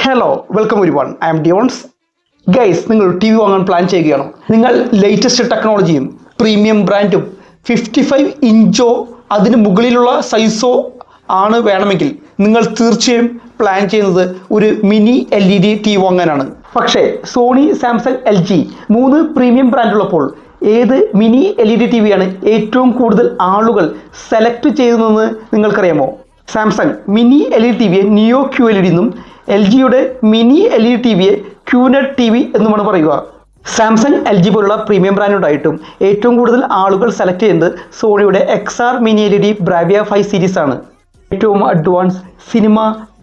Hello welcome everyone I am Dions. Guys, നിങ്ങൾ TV വാങ്ങാൻ plan ചെയ്യുകയാണോ? നിങ്ങൾ ലേറ്റസ്റ്റ് ടെക്നോളജിയും പ്രീമിയം ബ്രാൻഡും 55 ഇഞ്ചോ അതിന് മുകളിലുള്ള സൈസോ ആണ് വേണമെങ്കിൽ നിങ്ങൾ തീർച്ചയായും പ്ലാൻ ചെയ്യുന്നത് ഒരു മിനി LED ടി വി വാങ്ങാനാണ്. പക്ഷേ സോണി, സാംസങ്, LG 3 പ്രീമിയം ബ്രാൻഡുള്ളപ്പോൾ ഏത് മിനി LED ടി വിയാണ് ഏറ്റവും കൂടുതൽ ആളുകൾ സെലക്ട് ചെയ്തതെന്ന് നിങ്ങൾക്കറിയാമോ? സാംസങ് മിനി LED ടി വിയെ നിയോ QLED എന്നും LGയുടെ മിനി LED ടി വിയെ QNED TV എന്നുമാണ് പറയുക. സാംസങ്, LG പോലുള്ള പ്രീമിയം ബ്രാൻഡുണ്ടായിട്ടും ഏറ്റവും കൂടുതൽ ആളുകൾ സെലക്ട് ചെയ്യുന്നത് സോണിയുടെ XR mini LED Bravia 5 series ആണ്. ഏറ്റവും അഡ്വാൻസ് സിനിമ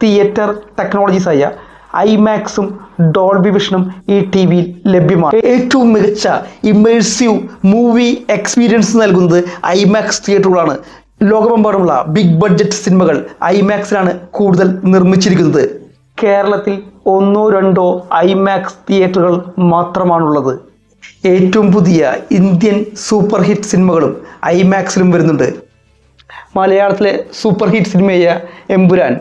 തിയേറ്റർ ടെക്നോളജീസ് ആയ IMAXും ഡോൾബി വിഷനും ഈ ടി വിയിൽ ലഭ്യമാണ്. ഏറ്റവും മികച്ച ഇമേഴ്സീവ് മൂവി എക്സ്പീരിയൻസ് നൽകുന്നത് IMAX തിയേറ്ററുകളാണ്. ലോകമെമ്പാടുമുള്ള ബിഗ് ബഡ്ജറ്റ് സിനിമകൾ IMAXിലാണ് കൂടുതൽ നിർമ്മിച്ചിരിക്കുന്നത്. കേരളത്തിൽ 1-2 IMAX തിയേറ്ററുകൾ മാത്രമാണുള്ളത്. ഏറ്റവും പുതിയ ഇന്ത്യൻ സൂപ്പർ ഹിറ്റ് സിനിമകളും IMAXിലും വരുന്നുണ്ട്. മലയാളത്തിലെ സൂപ്പർ ഹിറ്റ് സിനിമയായ എമ്പുരാൻ,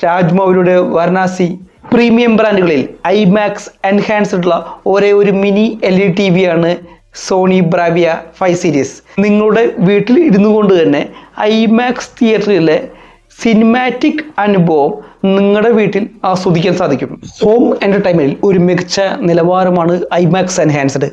രാജ്മൗലിയുടെ വാരണാസി, പ്രീമിയം ബ്രാൻഡുകളിൽ IMAX എൻഹാൻസ്ഡ് ഉള്ള ഒരേ ഒരു മിനി LED ടി വിയാണ് സോണി ബ്രാവിയ 5 സീരീസ്. നിങ്ങളുടെ വീട്ടിൽ ഇരുന്നു കൊണ്ട് തന്നെ IMAX തിയേറ്ററിലെ സിനിമാറ്റിക് അനുഭവം നിങ്ങളുടെ വീട്ടിൽ ആസ്വദിക്കാൻ സാധിക്കും. ഹോം എൻ്റർടൈൻമെൻറ്റിൽ ഒരു മികച്ച നിലവാരമാണ് IMAX എൻഹാൻസ്ഡ്.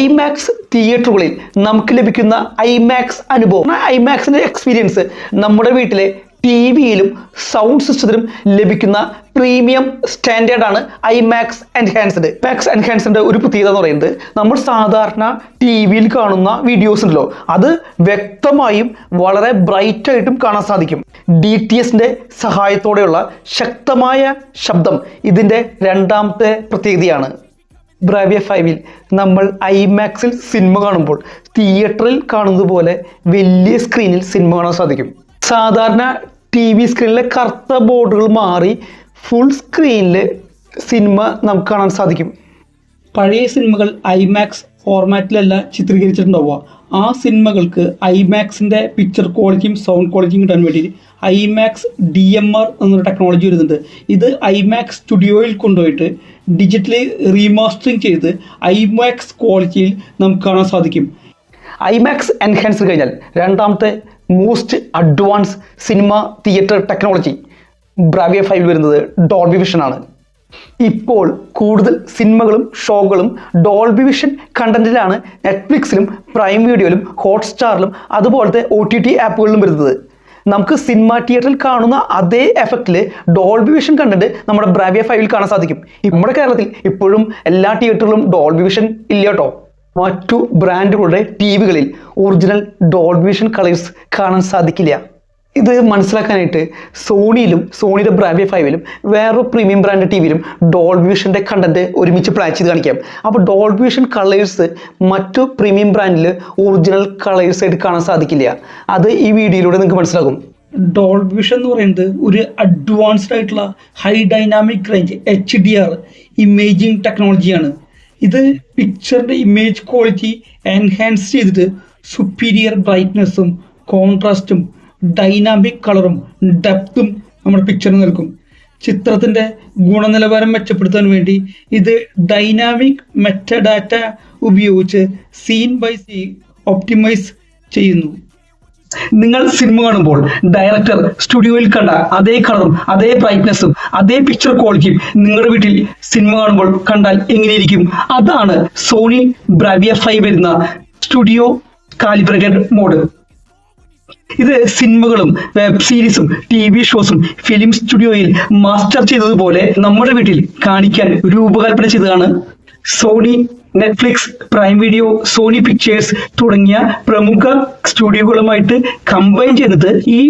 IMAX തിയേറ്ററുകളിൽ നമുക്ക് ലഭിക്കുന്ന IMAX അനുഭവം, IMAXിൻ്റെ എക്സ്പീരിയൻസ് നമ്മുടെ വീട്ടിലെ TV-യിലും സൗണ്ട് സിസ്റ്റത്തിലും ലഭിക്കുന്ന പ്രീമിയം സ്റ്റാൻഡേർഡാണ് IMAX എൻഹാൻസ്ഡ്. IMAX എൻഹാൻസ്ഡിൻ്റെ ഒരു പ്രത്യേകത എന്ന് പറയുന്നത്, നമ്മൾ സാധാരണ TV-യിൽ കാണുന്ന വീഡിയോസ് ഉണ്ടല്ലോ, അത് വ്യക്തമായും വളരെ ബ്രൈറ്റായിട്ടും കാണാൻ സാധിക്കും. DTSൻ്റെ സഹായത്തോടെയുള്ള ശക്തമായ ശബ്ദം ഇതിൻ്റെ രണ്ടാമത്തെ പ്രത്യേകതയാണ്. ബ്രാവിയ 5-ൽ നമ്മൾ IMAXിൽ സിനിമ കാണുമ്പോൾ തിയേറ്ററിൽ കാണുന്നത് പോലെ വലിയ സ്ക്രീനിൽ സിനിമ കാണാൻ സാധിക്കും. സാധാരണ TV സ്ക്രീനിലെ കറുത്ത ബോർഡുകൾ മാറി ഫുൾ സ്ക്രീനിൽ സിനിമ നമുക്ക് കാണാൻ സാധിക്കും. പഴയ സിനിമകൾ IMAX ഫോർമാറ്റിലല്ല ചിത്രീകരിച്ചിട്ടുണ്ടാവുക. ആ സിനിമകൾക്ക് IMAXിൻ്റെ പിക്ചർ ക്വാളിറ്റിയും സൗണ്ട് ക്വാളിറ്റിയും കിട്ടാൻ വേണ്ടി IMAX DMR എന്നൊരു ടെക്നോളജി വരുന്നുണ്ട്. ഇത് IMAX സ്റ്റുഡിയോയിൽ കൊണ്ടുപോയിട്ട് ഡിജിറ്റലി റീമാസ്റ്ററിങ് ചെയ്ത് IMAX ക്വാളിറ്റിയിൽ നമുക്ക് കാണാൻ സാധിക്കും. IMAX എൻഹാൻസ് കഴിഞ്ഞാൽ രണ്ടാമത്തെ most advance cinema theatre technology Bravia 5 വരുന്നത് ഡോൾബി വിഷൻ ആണ്. ഇപ്പോൾ കൂടുതൽ സിനിമകളും ഷോകളും ഡോൾബി വിഷൻ കണ്ടന്റിലാണ് നെറ്റ്ഫ്ലിക്സിലും പ്രൈം വീഡിയോയിലും ഹോട്ട്സ്റ്റാറിലും അതുപോലത്തെ OTT ആപ്പുകളിലും വരുന്നത്. നമുക്ക് സിനിമ തിയേറ്ററിൽ കാണുന്ന അതേ എഫക്റ്റിൽ ഡോൾബി വിഷൻ കണ്ടന്റ് നമ്മുടെ ബ്രാവിയ 5-ൽ കാണാൻ സാധിക്കും. നമ്മുടെ കേരളത്തിൽ ഇപ്പോഴും എല്ലാ തിയേറ്ററിലും ഡോൾബി വിഷൻ ഇല്ല കേട്ടോ. മറ്റു ബ്രാൻഡുകളുടെ TVകളിൽ ഒറിജിനൽ ഡോൾബി വിഷൻ കളേഴ്സ് കാണാൻ സാധിക്കില്ല. ഇത് മനസ്സിലാക്കാനായിട്ട് സോണിയിലും സോണിയുടെ ബ്രാവിയ 5-ലും വേറൊരു പ്രീമിയം ബ്രാൻഡ് TVയിലും ഡോൾബി വിഷൻ്റെ കണ്ടന്റ് ഒരുമിച്ച് പ്ലാൻ ചെയ്ത് കാണിക്കാം. അപ്പോൾ ഡോൾബി വിഷൻ കളേഴ്സ് മറ്റു പ്രീമിയം ബ്രാൻഡിൽ ഒറിജിനൽ കളേഴ്സ് ആയിട്ട് കാണാൻ സാധിക്കില്ല. അത് ഈ വീഡിയോയിലൂടെ നിങ്ങൾക്ക് മനസ്സിലാകും. ഡോൾബി വിഷൻ എന്ന് പറയുന്നത് ഒരു അഡ്വാൻസ്ഡ് ആയിട്ടുള്ള high dynamic range HDR imaging ടെക്നോളജിയാണ്. ഇത് പിക്ചറിൻ്റെ ഇമേജ് ക്വാളിറ്റി എൻഹാൻസ് ചെയ്തിട്ട് സുപ്പീരിയർ ബ്രൈറ്റ്നെസ്സും കോൺട്രാസ്റ്റും ഡൈനാമിക് കളറും ഡെപ്തും നമ്മുടെ പിക്ചറിന് നൽകും. ചിത്രത്തിൻ്റെ ഗുണനിലവാരം മെച്ചപ്പെടുത്താൻ വേണ്ടി ഇത് ഡൈനാമിക് മെറ്റഡാറ്റ ഉപയോഗിച്ച് സീൻ ബൈ സീൻ ഒപ്റ്റിമൈസ് ചെയ്യുന്നു. നിങ്ങൾ സിനിമ കാണുമ്പോൾ ഡയറക്ടർ സ്റ്റുഡിയോയിൽ കണ്ട അതേ കളറും അതേ ബ്രൈറ്റ്നെസ്സും അതേ പിക്ചർ ക്വാളിറ്റിയും നിങ്ങളുടെ വീട്ടിൽ സിനിമ കാണുമ്പോൾ കണ്ടാൽ എങ്ങനെയിരിക്കും? അതാണ് സോണി ബ്രാവിയ 5 വരുന്ന സ്റ്റുഡിയോ കാലിബ്രേറ്റഡ് മോഡ്. ഇത് സിനിമകളും വെബ് സീരീസും TV ഷോസും ഫിലിം സ്റ്റുഡിയോയിൽ മാസ്റ്റർ ചെയ്തതുപോലെ നമ്മുടെ വീട്ടിൽ കാണിക്കാൻ രൂപകൽപ്പന ചെയ്തതാണ്. Sony, Netflix, prime video, Sony Pictures തുടങ്ങിയ പ്രമുഖ സ്റ്റുഡിയോകളുമായിട്ട് കമ്പൈൻ ചെയ്തിട്ട് ഈ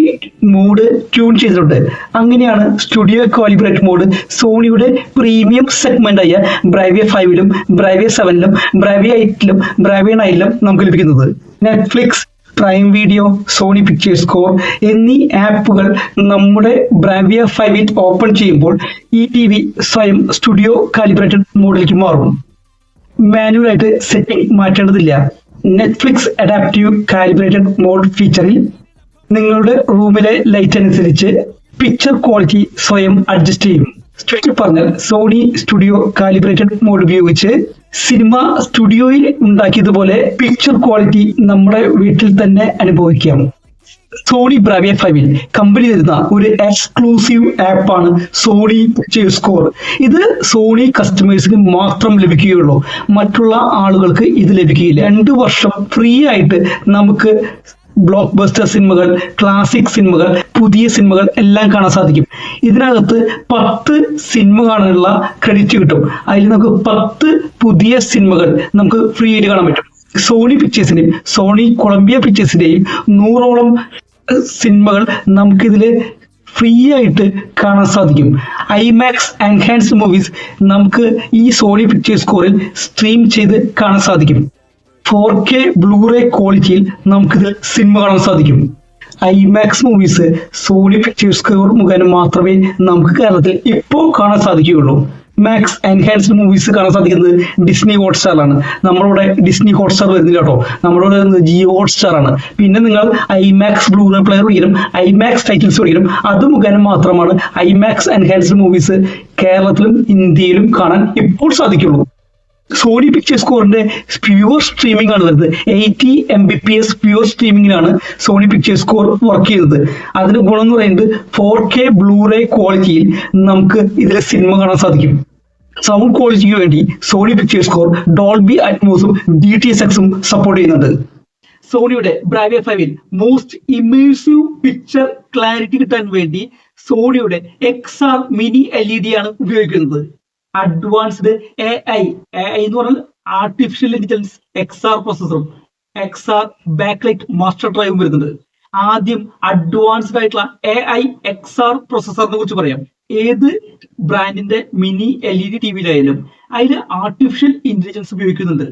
മോഡ് ട്യൂൺ ചെയ്തിട്ടുണ്ട്. അങ്ങനെയാണ് സ്റ്റുഡിയോ കാലിബ്രേറ്റ് മോഡ് സോണിയുടെ പ്രീമിയം സെഗ്മെന്റായ ബ്രാവിയ 5-ലും ബ്രാവിയ 7-ലും ബ്രാവിയ 8-ലും ബ്രാവിയ 9-ലും നമുക്ക് ലഭിക്കുന്നത്. Netflix, prime video, Sony Pictures Core എന്നീ ആപ്പുകൾ നമ്മുടെ ബ്രാവിയ 5-ൽ ഓപ്പൺ ചെയ്യുമ്പോൾ ഈ TV സ്വയം സ്റ്റുഡിയോ കാലിബ്രേറ്റഡ് മോഡിലേക്ക് മാറും. മാനുവലായിട്ട് സെറ്റിംഗ് മാറ്റേണ്ടതില്ല. നെറ്റ്ഫ്ലിക്സ് അഡാപ്റ്റീവ് കാലിബ്രേറ്റഡ് മോഡ് ഫീച്ചറിൽ നിങ്ങളുടെ റൂമിലെ ലൈറ്റ് അനുസരിച്ച് പിക്ചർ ക്വാളിറ്റി സ്വയം അഡ്ജസ്റ്റ് ചെയ്യും. സ്ട്രേറ്റ് പറഞ്ഞാൽ സോണി സ്റ്റുഡിയോ കാലിബ്രേറ്റഡ് മോഡ് ഉപയോഗിച്ച് സിനിമ സ്റ്റുഡിയോയിൽ ഉണ്ടാക്കിയതുപോലെ പിക്ചർ ക്വാളിറ്റി നമ്മുടെ വീട്ടിൽ തന്നെ അനുഭവിക്കാം. സോണി ബ്രാവിയ 5 കമ്പനി തരുന്ന ഒരു എക്സ്ക്ലൂസീവ് ആപ്പാണ് സോണി പിക്ചേഴ്സ് സ്കോർ. ഇത് സോണി കസ്റ്റമേഴ്സിന് മാത്രം ലഭിക്കുകയുള്ളൂ, മറ്റുള്ള ആളുകൾക്ക് ഇത് ലഭിക്കുകയില്ല. 2 വർഷം ഫ്രീ ആയിട്ട് നമുക്ക് ബ്ലോക്ക് ബസ്റ്റർ സിനിമകൾ, ക്ലാസിക് സിനിമകൾ, പുതിയ സിനിമകൾ എല്ലാം കാണാൻ സാധിക്കും. ഇതിനകത്ത് 10 സിനിമ കാണാനുള്ള ക്രെഡിറ്റ് കിട്ടും. അതിൽ നമുക്ക് 10 പുതിയ സിനിമകൾ നമുക്ക് ഫ്രീ ആയിട്ട് കാണാൻ പറ്റും. സോണി പിക്ചേഴ്സിന്റെയും സോണി കൊളംബിയ പിക്ചേഴ്സിന്റെയും 100ഓളം സിനിമകൾ നമുക്കിതിൽ ഫ്രീ ആയിട്ട് കാണാൻ സാധിക്കും. ഐമാക്സ് എൻഹാൻസ്ഡ് മൂവീസ് നമുക്ക് ഈ സോണി പിക്ചേഴ്സ് സ്കോറിൽ സ്ട്രീം ചെയ്ത് കാണാൻ സാധിക്കും. 4K ബ്ലൂറേ ക്വാളിറ്റിയിൽ നമുക്കിതിൽ സിനിമ കാണാൻ സാധിക്കും. IMAX movies Sony Pictures score മുഖേന മാത്രമേ നമുക്ക് കേരളത്തിൽ ഇപ്പോൾ കാണാൻ സാധിക്കുകയുള്ളൂ. മാക്സ് എൻഹാൻസ്ഡ് മൂവീസ് കാണാൻ സാധിക്കുന്നത് ഡിസ്നി ഹോട്ട്സ്റ്റാറാണ്. നമ്മളിവിടെ ഡിസ്നി ഹോട്ട്സ്റ്റാർ വരുന്നില്ല കേട്ടോ, നമ്മളിവിടെ ജിയോ ഹോട്ട്സ്റ്റാർ ആണ്. പിന്നെ നിങ്ങൾ ഐമാക്സ് ബ്ലൂറേ പ്ലെയർ മേടിക്കണം, ഐമാക്സ് ടൈറ്റിൽസ് മേടിക്കണം. അത് മുഖേന മാത്രമാണ് ഐമാക്സ് എൻഹാൻസ്ഡ് മൂവീസ് കേരളത്തിലും ഇന്ത്യയിലും കാണാൻ ഇപ്പോൾ സാധിക്കുള്ളൂ. സോണി പിക്ചേഴ്സ് സ്കോറിന്റെ പ്യൂർ സ്ട്രീമിംഗ് ആണ് വരുന്നത്. 80 Mbps പ്യൂർ സ്ട്രീമിംഗിലാണ് സോണി പിക്ചേഴ്സ് സ്കോർ വർക്ക് ചെയ്യുന്നത്. അതിന് ഗുണം എന്ന് പറയുന്നത് 4K ബ്ലൂറേ ക്വാളിറ്റിയിൽ നമുക്ക് ഇതിലെ സിനിമ കാണാൻ സാധിക്കും. സൗണ്ട് ക്വാളിറ്റിക്ക് വേണ്ടി സോണി പിക്ചേഴ്സ് സ്കോർ ഡോൾബി അറ്റ്മോസും DTSXും സപ്പോർട്ട് ചെയ്യുന്നുണ്ട്. സോണിയുടെ Bravia 5 most immersive picture clarity കിട്ടാൻ വേണ്ടി സോണിയുടെ XR മിനി LED ആണ് ഉപയോഗിക്കുന്നത്. അഡ്വാൻസ്ഡ് AI എന്ന് പറഞ്ഞാൽ ആർട്ടിഫിഷ്യൽ ഇന്റലിജൻസ് XR പ്രോസസറും XR ബാക്ക്ലൈറ്റ് മാസ്റ്റർ ഡ്രൈവും വരുന്നുണ്ട്. ആദ്യം അഡ്വാൻസ്ഡ് ആയിട്ടുള്ള AI XR പ്രോസസറിനെ കുറിച്ച് പറയാം. ഏത് ബ്രാൻഡിന്റെ മിനി LED ടിവിയിലായാലും അതിൽ ആർട്ടിഫിഷ്യൽ ഇന്റലിജൻസ് ഉപയോഗിക്കുന്നുണ്ട്.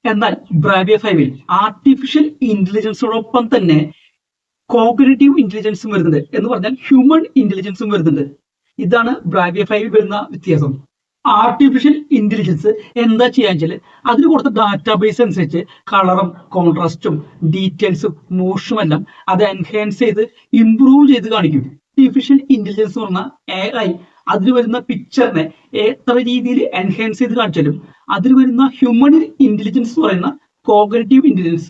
എന്നാൽ ബ്രാവിയ 5 ആർട്ടിഫിഷ്യൽ ഇന്റലിജൻസോടൊപ്പം തന്നെ കോഗ്നിറ്റീവ് ഇന്റലിജൻസും വരുന്നുണ്ട്, എന്ന് പറഞ്ഞാൽ ഹ്യൂമൻ ഇന്റലിജൻസും വരുന്നുണ്ട്. ഇതാണ് ബ്രാവിയ 5 വരുന്ന വ്യത്യാസം. ആർട്ടിഫിഷ്യൽ ഇന്റലിജൻസ് എന്താ ചെയ്യാന്ന് വെച്ചാൽ അതിന് കൊടുത്ത ഡാറ്റാബേസ് അനുസരിച്ച് കളറും കോൺട്രാസ്റ്റും ഡീറ്റെയിൽസും മോഷനും എല്ലാം അത് എൻഹാൻസ് ചെയ്ത് ഇംപ്രൂവ് ചെയ്ത് കാണിക്കും. ആർട്ടിഫിഷ്യൽ ഇന്റലിജൻസ് എന്ന് പറഞ്ഞാൽ AI അതിൽ വരുന്ന പിക്ചറിനെ എത്ര രീതിയിൽ എൻഹാൻസ് ചെയ്ത് കാണിച്ചാലും അതിൽ വരുന്ന ഹ്യൂമൻ ഇന്റലിജൻസ് എന്ന് പറയുന്ന കോഗ്നിറ്റീവ് ഇന്റലിജൻസ്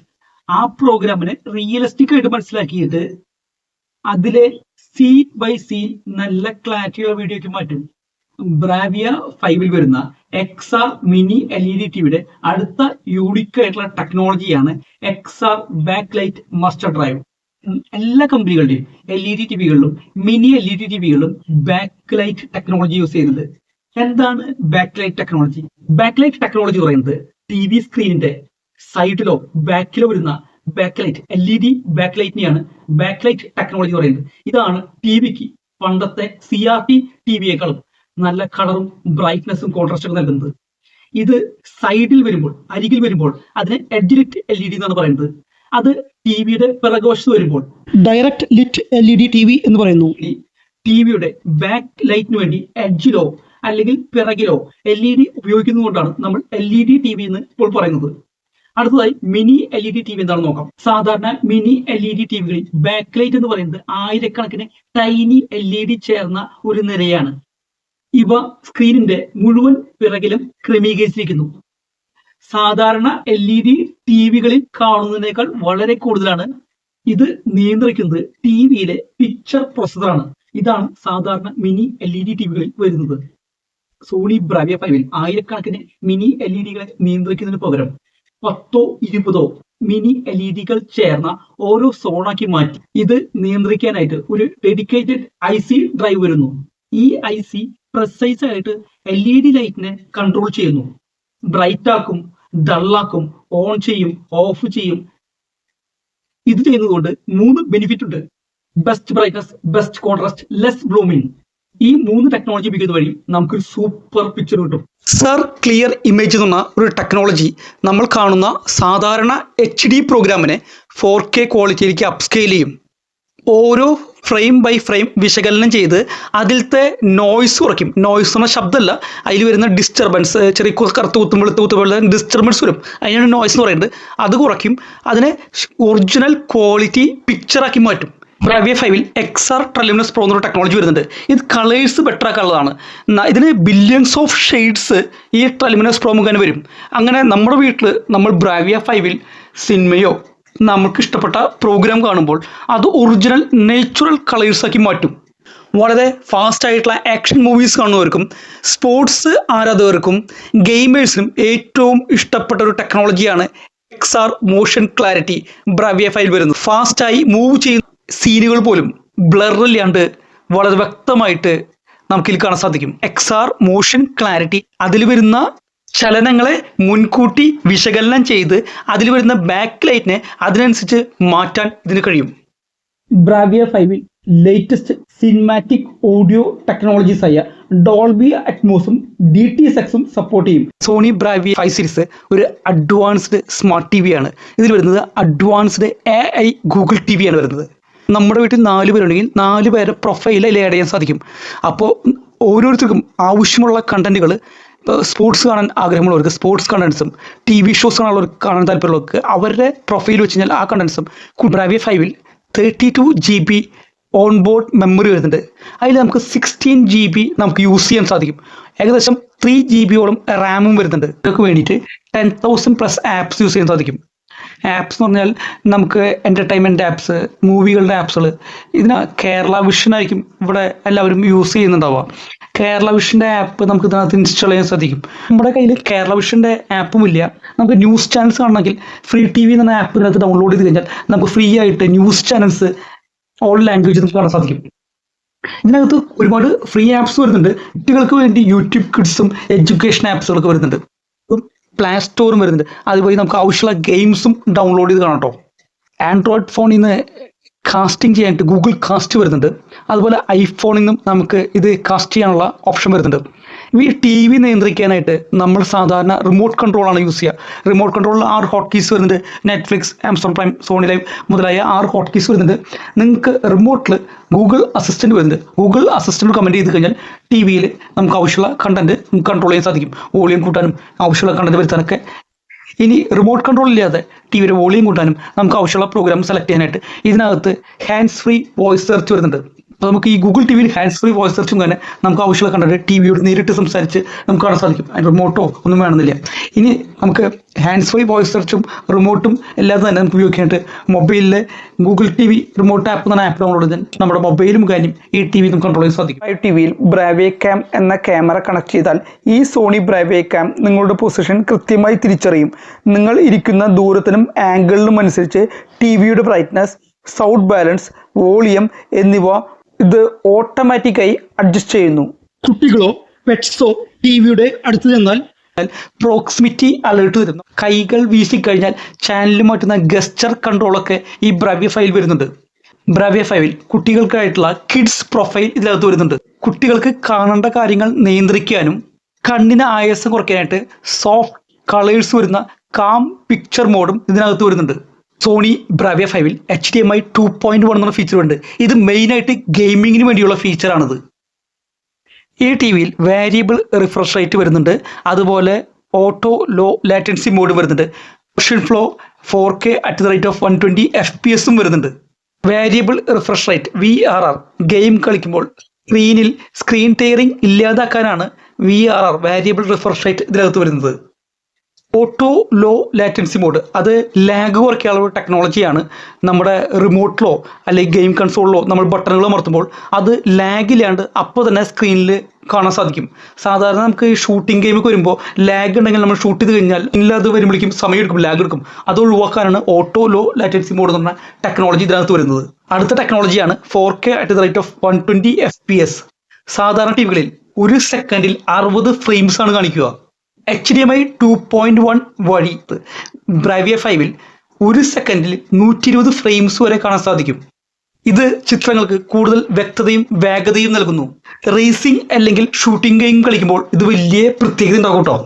ആ പ്രോഗ്രാമിനെ റിയലിസ്റ്റിക് ആയിട്ട് മനസ്സിലാക്കിയിട്ട് അതിലെ സീൻ ബൈ സീൻ നല്ല ക്ലാരിറ്റിയുള്ള വീഡിയോക്ക് മാറ്റും. ബ്രാവിയ 5 വരുന്ന XR മിനി LED ടിവിയുടെ അടുത്ത യൂണിക് ആയിട്ടുള്ള ടെക്നോളജിയാണ് XR ബാക്ക്ലൈറ്റ് മാസ്റ്റർ ഡ്രൈവ്. എല്ലാ കമ്പനികളുടെയും LED ടിവികളിലും മിനി LED ടിവികളിലും ബാക്ക്ലൈറ്റ് ടെക്നോളജി യൂസ് ചെയ്യുന്നത്. എന്താണ് ബാക്ക്ലൈറ്റ് ടെക്നോളജി? ബാക്ക്ലൈറ്റ് ടെക്നോളജി പറയുന്നത് TV സ്ക്രീനിന്റെ സൈഡിലോ ബാക്കിലോ വരുന്ന ബാക്ക്ലൈറ്റ് LED ബാക്ക്ലൈറ്റിനെയാണ് ബാക്ക്ലൈറ്റ് ടെക്നോളജി പറയുന്നത്. ഇതാണ് ടിവിക്ക് പണ്ടത്തെ CRT ടിവിയേക്കാളും നല്ല കളറും ബ്രൈറ്റ്നസും കോൺട്രാസ്റ്റ് ഒക്കെ നൽകുന്നത്. ഇത് സൈഡിൽ വരുമ്പോൾ, അരികിൽ വരുമ്പോൾ അതിനെ എഡ്ജ് ലിറ്റ് LED എന്നാണ് പറയുന്നത്. അത് ടിവിയുടെ പിറകുവശത്ത് വരുമ്പോൾ ഡയറക്റ്റ് ലിറ്റ് LED ടിവി എന്ന് പറയുന്നു. ടിവിയുടെ ബാക്ക് ലൈറ്റിന് വേണ്ടി എഡ്ജിലോ അല്ലെങ്കിൽ പിറകിലോ LED ഉപയോഗിക്കുന്നതുകൊണ്ടാണ് നമ്മൾ LED ടിവി എന്ന് ഇപ്പോൾ പറയുന്നത്. അടുത്തതായി മിനി LED ടിവി എന്താണെന്ന് നോക്കാം. സാധാരണ മിനി LED ടിവികളിൽ ബാക്ക് ലൈറ്റ് എന്ന് പറയുന്നത് ആയിരക്കണക്കിന് ടൈനി LED ചേർന്ന ഒരു നിരയാണ്. ഇവ സ്ക്രീനിന്റെ മുഴുവൻ പിറകിലും ക്രമീകരിച്ചിരിക്കുന്നു. സാധാരണ LED ടിവികളിൽ കാണുന്നതിനേക്കാൾ വളരെ കൂടുതലാണ്. ഇത് നിയന്ത്രിക്കുന്നത് ടിവിയിലെ പിക്ചർ പ്രോസസറാണ്. ഇതാണ് സാധാരണ മിനി LED ടിവികളിൽ വരുന്നത്. സോണി ബ്രാവിയ 5 ആയിരക്കണക്കിന് മിനി LEDകളെ നിയന്ത്രിക്കുന്നതിന് പകരം 10ഓ 20ഓ മിനി LEDകൾ ചേർന്ന ഓരോ സോണാക്കി മാറ്റി ഇത് നിയന്ത്രിക്കാനായിട്ട് ഒരു ഡെഡിക്കേറ്റഡ് IC ഡ്രൈവ് വരുന്നു. ഈ IC പ്രിസൈസ് ആയിട്ട് LED ലൈറ്റിനെ കൺട്രോൾ ചെയ്യുന്നു. ബ്രൈറ്റ് ആക്കും, ഡള്ളാക്കും, ഓൺ ചെയ്യും, ഓഫ് ചെയ്യും. ഇത് ചെയ്യുന്നതുകൊണ്ട് 3 ബെനിഫിറ്റ് ഉണ്ട്. Best brightness, best contrast, less blooming. ഈ 3 ടെക്നോളജി ഉപയോഗിക്കുന്ന വഴി നമുക്കൊരു സൂപ്പർ പിക്ചർ കിട്ടും. സർ ക്ലിയർ ഇമേജ് എന്ന ഒരു ടെക്നോളജി നമ്മൾ കാണുന്ന സാധാരണ HD പ്രോഗ്രാമിനെ 4K ക്വാളിറ്റിയിലേക്ക് അപ്സ്കെയിൽ ചെയ്യും. ഓരോ ഫ്രെയിം ബൈ ഫ്രെയിം വിശകലനം ചെയ്ത് അതിലത്തെ നോയ്സ് കുറയ്ക്കും. നോയ്സ് എന്ന ശബ്ദമല്ല, അതിൽ വരുന്ന ഡിസ്റ്റർബൻസ്, ചെറിയ കറുത്ത് കുത്തുമ്പോൾ ഡിസ്റ്റർബൻസ് വരും, അതിനാണ് നോയ്സ് എന്ന് പറയുന്നത്. അത് കുറയ്ക്കും, അതിനെ ഒറിജിനൽ ക്വാളിറ്റി പിക്ചറാക്കി മാറ്റും. ബ്രാവിയ 5-ൽ XR ട്രലുമിനസ് പ്രോ എന്നൊരു ടെക്നോളജി വരുന്നുണ്ട്. ഇത് കളേഴ്സ് ബെറ്റർ ആക്കാനുള്ളതാണ്. ഇതിന് ബില്യൺസ് ഓഫ് ഷെയ്ഡ്സ് ഈ ട്രലുമിനസ് പ്രോ മുഖേന വരും. അങ്ങനെ നമ്മുടെ വീട്ടിൽ നമ്മൾ ബ്രാവിയ 5-ൽ സിനിമയോ നമുക്ക് ഇഷ്ടപ്പെട്ട പ്രോഗ്രാം കാണുമ്പോൾ അത് ഒറിജിനൽ നേച്ചുറൽ കളേഴ്സാക്കി മാറ്റും. വളരെ ഫാസ്റ്റ് ആയിട്ടുള്ള ആക്ഷൻ മൂവീസ് കാണുന്നവർക്കും സ്പോർട്സ് ആരാധകർക്കും ഗെയിമേഴ്സിനും ഏറ്റവും ഇഷ്ടപ്പെട്ട ഒരു ടെക്നോളജിയാണ് XR മോഷൻ ക്ലാരിറ്റി ബ്രാവിയ 5-ൽ വരുന്നത്. ഫാസ്റ്റായി മൂവ് ചെയ്യുന്ന സീനുകൾ പോലും ബ്ലറില്ലാണ്ട് വളരെ വ്യക്തമായിട്ട് നമുക്കിതിൽ കാണാൻ സാധിക്കും. XR മോഷൻ ക്ലാരിറ്റി അതിൽ വരുന്ന ചലനങ്ങളെ മുൻകൂട്ടി വിശകലനം ചെയ്ത് അതിൽ വരുന്ന ബാക്ക് ലൈറ്റിനെ അതിനനുസരിച്ച് മാറ്റാൻ ഇതിന് കഴിയും. ബ്രാവിയ 5-ൽ ലേറ്റസ്റ്റ് സിനിമാറ്റിക് ഓഡിയോ ടെക്നോളജീസ് ആയ ഡോൾബി അറ്റ്മോസും DTS:Xഉം സപ്പോർട്ട് ചെയ്യും. സോണി ബ്രാവിയ 5 സീരീസ് ഒരു അഡ്വാൻസ്ഡ് സ്മാർട്ട് TV ആണ്. ഇതിൽ വരുന്നത് അഡ്വാൻസ്ഡ് AI ഗൂഗിൾ TV ആണ് വരുന്നത്. നമ്മുടെ വീട്ടിൽ 4 പേരുണ്ടെങ്കിൽ 4 പേരെ പ്രൊഫൈൽ ആഡ് ചെയ്യാൻ സാധിക്കും. അപ്പോൾ ഓരോരുത്തർക്കും ആവശ്യമുള്ള കണ്ടന്റുകൾ സ്പോർട്സ് കാണാൻ ആഗ്രഹമുള്ളവർക്ക് സ്പോർട്സ് കണ്ടന്റ്സും TV ഷോസ് കാണാൻ താല്പര്യമുള്ളവർക്ക് അവരുടെ പ്രൊഫൈൽ വെച്ച് കഴിഞ്ഞാൽ ആ കണ്ടന്റ്സും ബ്രാവിയ 5-ൽ 32 GB ഓൺ ബോർഡ് മെമ്മറി വരുന്നുണ്ട്. അതിൽ നമുക്ക് 16 GB നമുക്ക് യൂസ് ചെയ്യാൻ സാധിക്കും. ഏകദേശം 3 GB റാമും വരുന്നുണ്ട്. ഇതൊക്കെ വേണ്ടിയിട്ട് 10,000+ ആപ്സ് യൂസ് ചെയ്യാൻ സാധിക്കും. ആപ്സ് എന്ന് പറഞ്ഞാൽ നമുക്ക് എൻ്റർടൈൻമെൻറ്റ് ആപ്സ്, മൂവികളുടെ ആപ്സുകൾ. ഇതിന് കേരള വിഷനായിരിക്കും ഇവിടെ എല്ലാവരും യൂസ് ചെയ്യുന്നുണ്ടാവുക. കേരള വിഷൻ്റെ ആപ്പ് നമുക്ക് ഇതിനകത്ത് ഇൻസ്റ്റാൾ ചെയ്യാൻ സാധിക്കും. നമ്മുടെ കയ്യിൽ കേരള വിഷൻ്റെ ആപ്പും ഇല്ല. നമുക്ക് ന്യൂസ് ചാനൽസ് കാണണമെങ്കിൽ ഫ്രീ TV എന്ന ആപ്പ് ഇതിനകത്ത് ഡൗൺലോഡ് ചെയ്ത് കഴിഞ്ഞാൽ നമുക്ക് ഫ്രീ ആയിട്ട് ന്യൂസ് ചാനൽസ് ഓൾ ലാംഗ്വേജ് നമുക്ക് കാണാൻ സാധിക്കും. ഇതിനകത്ത് ഒരുപാട് ഫ്രീ ആപ്സ് വരുന്നുണ്ട്. കുട്ടികൾക്ക് വേണ്ടി യൂട്യൂബ് കിഡ്സും എഡ്യൂക്കേഷൻ ആപ്സുകളൊക്കെ വരുന്നുണ്ട്. പ്ലേ സ്റ്റോറും വരുന്നുണ്ട്. അതുവഴി നമുക്ക് ആവശ്യമുള്ള ഗെയിംസും ഡൗൺലോഡ് ചെയ്ത് കാണാം കേട്ടോ. ആൻഡ്രോയിഡ് ഫോണിൽ നിന്ന് കാസ്റ്റിംഗ് ചെയ്യാനായിട്ട് ഗൂഗിൾ കാസ്റ്റ് വരുന്നുണ്ട്. അതുപോലെ ഐഫോണിൽ നിന്നും നമുക്ക് ഇത് കാസ്റ്റ് ചെയ്യാനുള്ള ഓപ്ഷൻ വരുന്നുണ്ട്. ഈ TV നിയന്ത്രിക്കാനായിട്ട് നമ്മൾ സാധാരണ റിമോട്ട് കൺട്രോളാണ് യൂസ് ചെയ്യുക. റിമോട്ട് കൺട്രോളിൽ 6 ഹോട്ട് കീസ് വരുന്നുണ്ട്. Netflix, Amazon Prime, Sony Liv മുതലായ 6 ഹോട്ട് കീസ് വരുന്നുണ്ട്. നിങ്ങൾക്ക് റിമോട്ടിൽ ഗൂഗിൾ അസിസ്റ്റൻറ്റ് വരുന്നുണ്ട്. ഗൂഗിൾ അസിസ്റ്റൻറ്റ് കമൻറ്റ് ചെയ്ത് കഴിഞ്ഞാൽ TV-ൽ നമുക്ക് ആവശ്യമുള്ള കണ്ടന്റ് കൺട്രോൾ ചെയ്യാൻ സാധിക്കും. വോളിയം കൂട്ടാനും ആവശ്യമുള്ള കണ്ടന്റ് വരുത്താനൊക്കെ. ഇനി റിമോട്ട് കൺട്രോൾ ഇല്ലാതെ TV-യുടെ വോളിയം കൂട്ടാനും നമുക്ക് ആവശ്യമുള്ള പ്രോഗ്രാം സെലക്ട് ചെയ്യാനായിട്ട് ഇതിനകത്ത് ഹാൻഡ്സ് ഫ്രീ വോയിസ് സെർച്ച് വരുന്നുണ്ട്. അപ്പോൾ നമുക്ക് ഈ ഗൂഗിൾ TVയിൽ ഹാൻഡ്സ് ഫ്രീ വോയിസ് സെർച്ചും തന്നെ നമുക്ക് ആവശ്യമുള്ള കണ്ടിട്ട് TV-യോട് നേരിട്ട് സംസാരിച്ച് നമുക്ക് കാണാൻ സാധിക്കും. അതിന് റിമോട്ടോ ഒന്നും വേണമെന്നില്ല. ഇനി നമുക്ക് ഹാൻഡ്സ് ഫ്രീ വോയിസ് സെർച്ചും റിമോട്ടും എല്ലാം തന്നെ നമുക്ക് ഉപയോഗിക്കാനായിട്ട് മൊബൈലിലെ ഗൂഗിൾ TV റിമോട്ട് ആപ്പ് എന്ന ആപ്പ് ഡൗൺലോഡ് ചെയ്താൽ നമ്മുടെ മൊബൈൽ മുഖേന ഈ TV നമുക്ക് കൺട്രോൾ ചെയ്യാൻ സാധിക്കും. TV-യിൽ ബ്രാവിയ ക്യാം എന്ന ക്യാമറ കണക്ട് ചെയ്താൽ ഈ സോണി ബ്രാവിയ ക്യാം നിങ്ങളുടെ പൊസിഷൻ കൃത്യമായി തിരിച്ചറിയും. നിങ്ങൾ ഇരിക്കുന്ന ദൂരത്തിനും ആംഗിളിനും അനുസരിച്ച് TV-യുടെ ബ്രൈറ്റ്നസ്, സൗണ്ട് ബാലൻസ്, വോളിയം എന്നിവ ഇത് ഓട്ടോമാറ്റിക്കായി അഡ്ജസ്റ്റ് ചെയ്യുന്നു. കുട്ടികളോ പെറ്റ്സോ TV-യുടെ അടുത്ത് ചെന്നാൽ പ്രോക്സിമിറ്റി അലേർട്ട് തരുന്നു. കൈകൾ വീശിക്കഴിഞ്ഞാൽ ചാനൽ മാറ്റുന്ന ഗസ്റ്റർ കൺട്രോളൊക്കെ ഈ ബ്രാവിയ 5-ൽ വരുന്നുണ്ട്. ബ്രാവിയ 5-ൽ കുട്ടികൾക്കായിട്ടുള്ള കിഡ്സ് പ്രൊഫൈൽ ഇതിനകത്ത് വരുന്നുണ്ട്. കുട്ടികൾക്ക് കാണേണ്ട കാര്യങ്ങൾ നിയന്ത്രിക്കാനും കണ്ണിന് ആയാസം കുറയ്ക്കാനായിട്ട് സോഫ്റ്റ് കളേഴ്സ് വരുന്ന കാം പിക്ചർ മോഡും ഇതിനകത്ത് വരുന്നുണ്ട്. സോണി ബ്രാവിയ 5-ൽ HDMI 2.1 എന്നുള്ള ഫീച്ചർ ഉണ്ട്. ഇത് മെയിനായിട്ട് ഗെയിമിങ്ങിന് വേണ്ടിയുള്ള ഫീച്ചറാണിത്. ഈ TV-യിൽ വേരിയബിൾ റിഫ്രഷ് റേറ്റ് വരുന്നുണ്ട്. അതുപോലെ ഓട്ടോ ലോ ലാറ്റൻസി മോഡ് വരുന്നുണ്ട്. ഓപ്ഷൻ ഫ്ലോ 4K @ 120 FPS വരുന്നുണ്ട്. Variable refresh rate VRR game കളിക്കുമ്പോൾ സ്ക്രീനിൽ സ്ക്രീൻ ടയറിംഗ് ഇല്ലാതാക്കാനാണ് VRR വേരിയബിൾ റിഫ്രഷ് റേറ്റ് ഇതിനകത്ത് വരുന്നത്. ഓട്ടോ ലോ ലാറ്റൻസി മോഡ് അത് ലാഗ് കുറയ്ക്കാനുള്ള ടെക്നോളജിയാണ്. നമ്മുടെ റിമോട്ടിലോ അല്ലെങ്കിൽ ഗെയിം കൺസോളിലോ നമ്മൾ ബട്ടണുകൾ അമർത്തുമ്പോൾ അത് ലാഗില്ലാണ്ട് അപ്പോൾ തന്നെ സ്ക്രീനിൽ കാണാൻ സാധിക്കും. സാധാരണ നമുക്ക് ഈ ഷൂട്ടിംഗ് ഗെയിമൊക്കെ വരുമ്പോൾ ലാഗ് ഉണ്ടെങ്കിൽ നമ്മൾ ഷൂട്ട് ചെയ്ത് കഴിഞ്ഞാൽ ഇല്ലാതെ വരുമ്പോഴേക്കും സമയം എടുക്കും, ലാഗ് എടുക്കും. അത് ഒഴിവാക്കാനാണ് ഓട്ടോ ലോ ലാറ്റൻസി മോഡ് എന്ന് പറഞ്ഞ ടെക്നോളജി ഇതിനകത്ത് വരുന്നത്. അടുത്ത ടെക്നോളജിയാണ് 4K @ 120 FPS. സാധാരണ TV-കളിൽ 1 സെക്കൻഡിൽ 60 ഫ്രെയിംസ് ആണ് കാണിക്കുക. HDMI 2.1 വഴി ബ്രാവിയ 5-ൽ 1 സെക്കൻഡിൽ 120 ഫ്രെയിംസ് വരെ കാണാൻ സാധിക്കും. ഇത് ചിത്രങ്ങൾക്ക് കൂടുതൽ വ്യക്തതയും വേഗതയും നൽകുന്നു. റേസിംഗ് അല്ലെങ്കിൽ ഷൂട്ടിംഗ് ഗെയിം കളിക്കുമ്പോൾ ഇത് വലിയ പ്രത്യേകത ഉണ്ടാകും കേട്ടോ.